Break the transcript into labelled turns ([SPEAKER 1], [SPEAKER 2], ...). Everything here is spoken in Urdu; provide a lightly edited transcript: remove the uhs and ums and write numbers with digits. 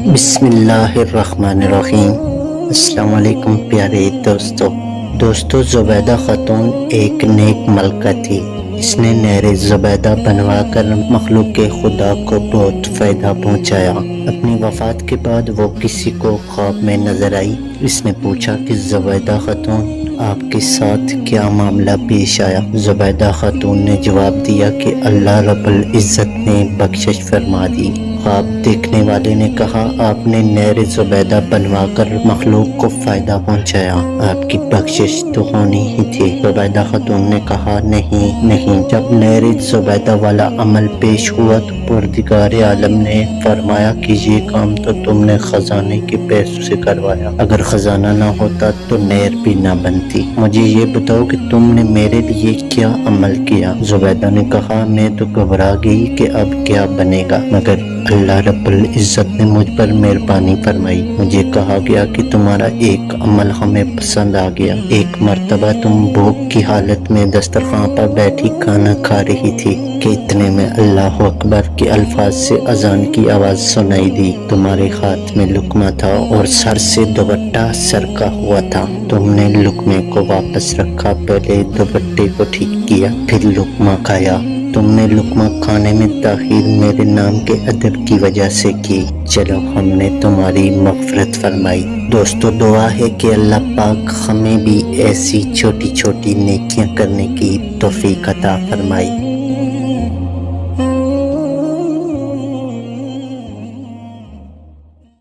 [SPEAKER 1] بسم اللہ الرحمن الرحیم۔ السلام علیکم پیارے دوستو زبیدہ خاتون ایک نیک ملکہ تھی۔ اس نے نہر زبیدہ بنوا کر مخلوق خدا کو بہت فائدہ پہنچایا۔ اپنی وفات کے بعد وہ کسی کو خواب میں نظر آئی۔ اس نے پوچھا کہ زبیدہ خاتون آپ کے ساتھ کیا معاملہ پیش آیا؟ زبیدہ خاتون نے جواب دیا کہ اللہ رب العزت نے بخشش فرما دی۔ خواب دیکھنے والے نے کہا آپ نے نہر زبیدہ بنوا کر مخلوق کو فائدہ پہنچایا، آپ کی بخشش تو ہونی ہی تھی۔ زبیدہ خاتون نے کہا نہیں۔ جب نہر زبیدہ والا عمل پیش ہوا تو پروردگار عالم نے فرمایا کہ یہ کام تو تم نے خزانے کے پیسوں سے کروایا، اگر خزانہ نہ ہوتا تو نہر بھی نہ بنتی۔ مجھے یہ بتاؤ کہ تم نے میرے لیے کیا عمل کیا؟ زبیدہ نے کہا میں تو گھبرا گئی کہ اب کیا بنے گا، مگر اللہ رب العزت نے مجھ پر مہربانی فرمائی۔ مجھے کہا گیا کہ تمہارا ایک عمل ہمیں پسند آ گیا۔ ایک مرتبہ تم بھوک کی حالت میں دسترخوان پر بیٹھی کھانا کھا رہی تھی کہ اتنے میں اللہ اکبر کے الفاظ سے اذان کی آواز سنائی دی۔ تمہارے ہاتھ میں لقمہ تھا اور سر سے دوپٹہ سرکا ہوا تھا۔ تم نے لقمے کو واپس رکھا، پہلے دوپٹے کو ٹھیک کیا، پھر لقمہ کھایا۔ تم نے لقمہ کھانے میں تاخیر میرے نام کے ادب کی وجہ سے کی، چلو ہم نے تمہاری مغفرت فرمائی۔ دوستو دعا ہے کہ اللہ پاک ہمیں بھی ایسی چھوٹی چھوٹی نیکیاں کرنے کی توفیق عطا فرمائی۔